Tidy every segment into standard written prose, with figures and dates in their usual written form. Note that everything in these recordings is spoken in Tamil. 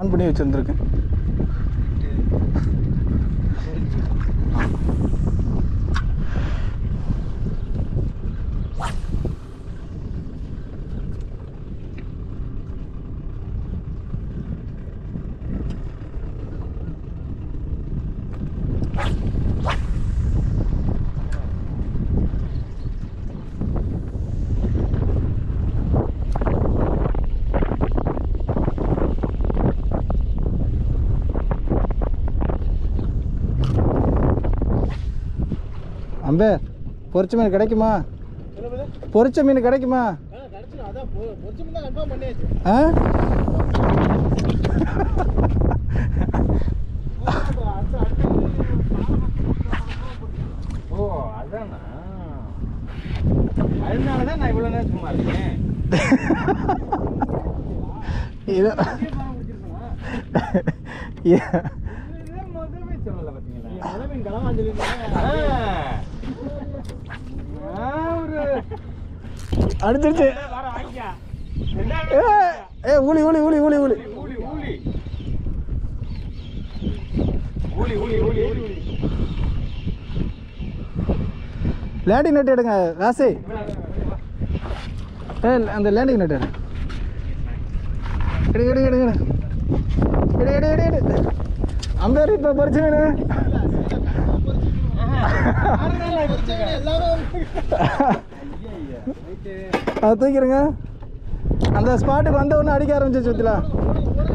ஆன் பண்ணி வச்சுருந்துருக்கு. அம்பே பொரிச்ச மீன் கிடைக்குமா? பொரிச்ச மீன் கிடைக்குமா? ஓ அதானா, அதனாலதான் நான் இவ்வளவு நேரம் சும்மா இருக்கேன். சொல்லல அடிச்சிருச்சு. ஏ ஊழி ஊழி ஊழி ஊழி ஊழி லேண்டிங் நெட் எடுங்க ராசி. ஏ அந்த லேண்டிங் நெட் எடு எடு எடு எடு எடு எடு எடு எடு. அம்பேர் இப்போ பொரிச்ச மீன் அதை தூக்கிடுங்க. அந்த ஸ்பாட்டுக்கு வந்த ஒன்று அடிக்க ஆரம்பிச்சு சுற்றில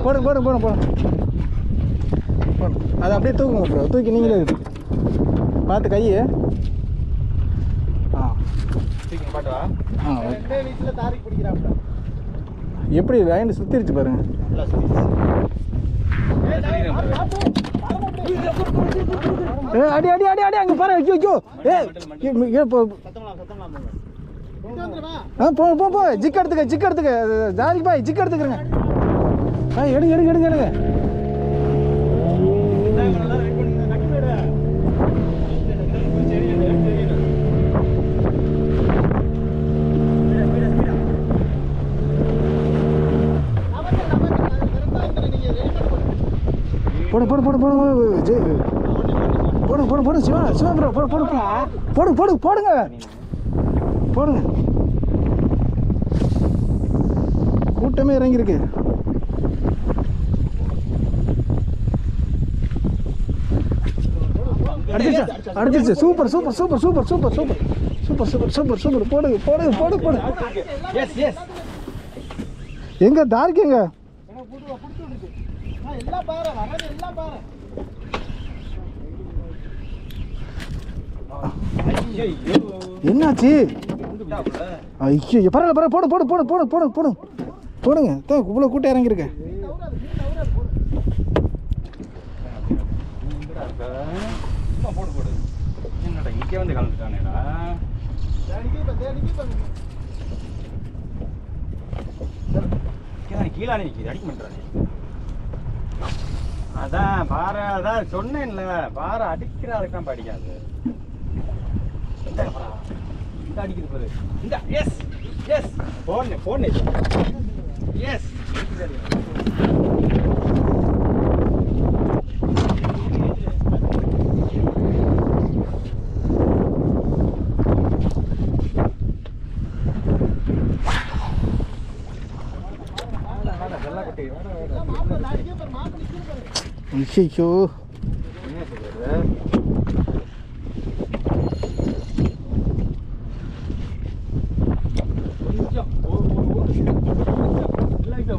போடுங்க போடுங்க போடுங்க போடுங்க போடுங்க. அதை அப்படியே தூக்குங்க ப்ரோ, தூக்கி நீங்களே பார்த்து கையை. எப்படி லைன் சுத்திருச்சு பாருங்க. அடி அடி அடி அடி அங்க பாரு. ஐயோ போ போ போ. ஜிக் எடுத்துக்க ஜிக் எடுத்துக்க ஜாதி பாய் ஜிக் எடுத்துக்கிறங்க. எடுங்க எடுங்க எடுங்க எடுங்க. போடு போடு போடு போடு போடு போடு போடு சிவா சிவா ப்ரோ போடு போடு போடு போடு போடுங்க போடுங்க. கூட்டமே இறங்கியிருக்கு. அடிச்சிருச்சு. Super super super super super super super super super super. போடு போடு போடு போடு. எங்க தாரிக்கங்க என்னாச்சு? ஐயோ பரவாயில்ல பரவாயில்ல போடு போடு போடு போடு போடு போடு போடுங்க. இவ்வளோ கூட்டம் இறங்கியிருக்கேன். இங்கே வந்து கலந்துட்டானேடா. கீழே நிற்கிது அடிக்க மாட்டானே. அதான் பாறை, அதான் சொன்னேன்ல பாறை அடிக்கிற அதுக்கெல்லாம் படிக்காது. இந்த அடிக்கிறது பாரு. இந்த எஸ் எஸ் போன் போன் எஸ் ஐயோ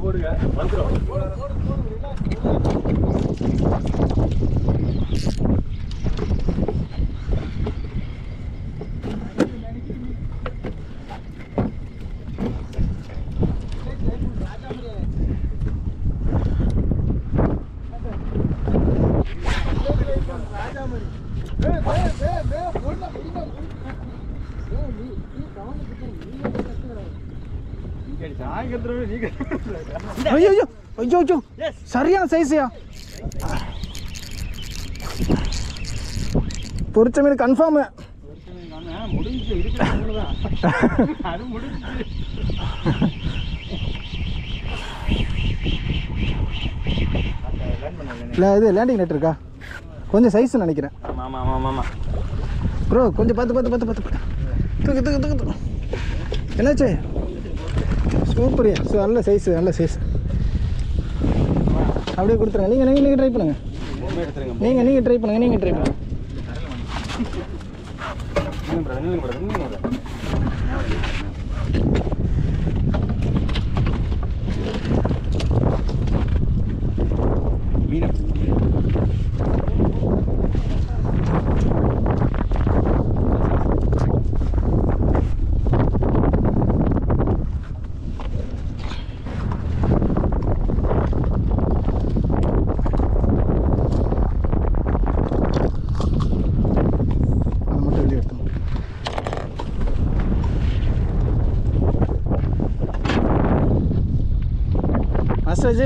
போடுங்க வந்துடும். ஐயோ ஐயோ ஐயோ சரியான சைஸியா. பொரிச்ச மீன் கன்ஃபார்மு. முடிஞ்சு இருக்கிறதான் அது முடிஞ்சு. இல்லை இது லேண்டிங் நெட் இருக்கா? கொஞ்சம் சைஸ் நினைக்கிறேன். ஆமாம் ப்ரோ கொஞ்சம் பார்த்து தூக்கு. என்னாச்சு? சூப்பரியா. ஸோ நல்ல சைஸ். அப்படியே கொடுத்துருங்க. நீங்கள் ட்ரை பண்ணுங்கள். நீங்கள் ட்ரை பண்ணுங்கள். मास्टर जी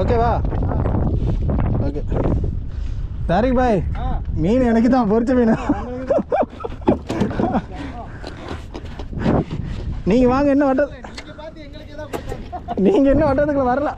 ओके வா ஓகே தாரிக் பாய் மீன் எனக்கு தான் பொரிச்ச மீன் நீங்க வாங்க என்ன வட்ட நீங்க என்ன வட்டத்துக்குள்ள வரல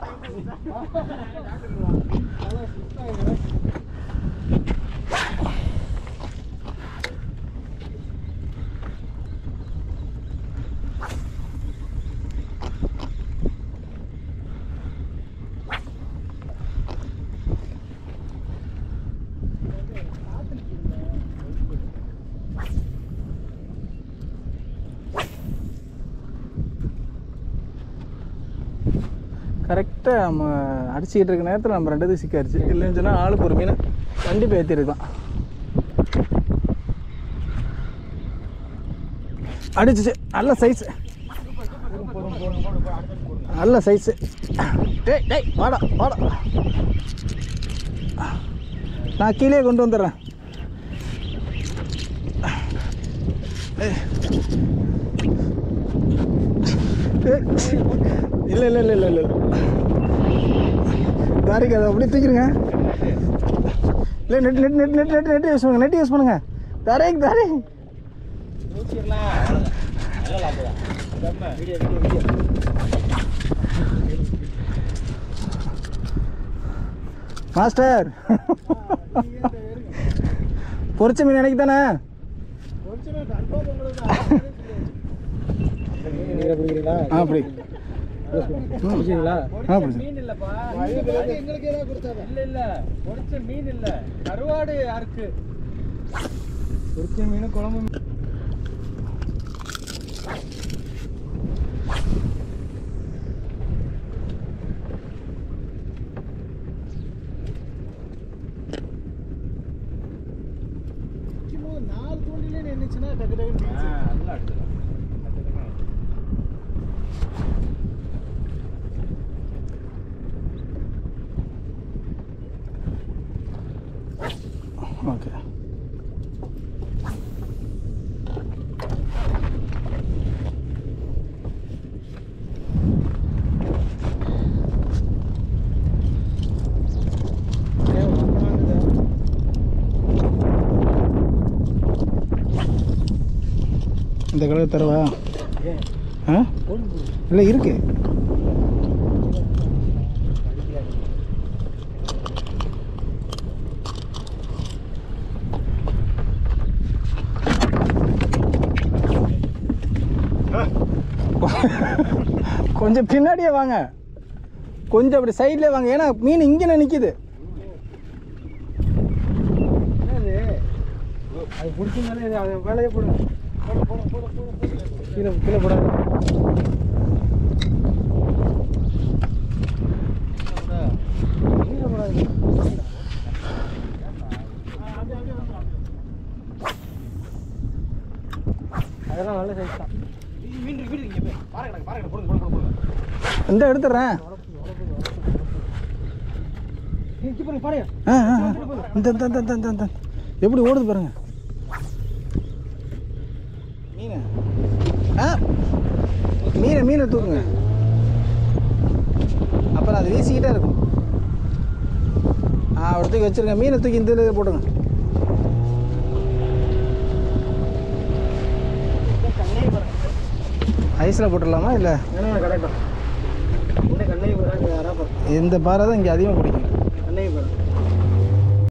கரெக்டாக நம்ம அடிச்சுக்கிட்டு இருக்க நேரத்தில் நம்ம ரெண்டு சிக்காருச்சு. இல்லைன்னு சொன்னால் ஆளுக்கு ஒரு மீனை கண்டிப்பாக ஏற்றிருக்கலாம். அடிச்சிச்சு. நல்ல சைஸு. டேய் வாடா நான் கீழே கொண்டு வந்துடுறேன். இல்லை தாரிக்கு அதை அப்படியே தூக்கிடுங்க. இல்லை நெட் யூஸ் பண்ணுங்க தாரிக் மாஸ்டர் பொரிச்ச மீன் எனக்கு தானே. அப்படி மீன் இல்லப்பா, இல்ல பொரிச்ச மீன் இல்ல, கருவாடு அறுக்கு. பொரிச்ச மீன் குழம்பு நாலு தூண்டிலே நின்றுச்சுன்னா டக்கு நல்லா எடுத்துக்கலாம். ஓகே இந்த கலர் தரவா? இல்லை இருக்கு. கொஞ்சம் பின்னாடியே வாங்க, கொஞ்சம் அப்படி சைட்லேயே வாங்க. ஏன்னா மீன் இங்கே நிற்கிது. அது பிடிச்சதுனால அதை வேலையை போடுங்க. கீழே போடாது. அதெல்லாம் நல்ல சைஸ் தான். இந்த எடுத்துறேன். இந்த எப்படி ஓடுது பாருங்க மீனை தூக்குங்க. அப்புறம் அது வீசிக்கிட்டே இருக்கும். அப்படி தூக்கி வச்சிருங்க. மீனை தூக்கி இந்த போட்டுங்க. ஐஸில் போட்டுடலாமா இல்லை வேணா கிடைக்கும் இன்னும் கண்ணையும் போகிறாங்க யாராவது இந்த பாறை தான் இங்கே அதிகமாக பிடிக்கும் கண்ணையும் போகிறேன்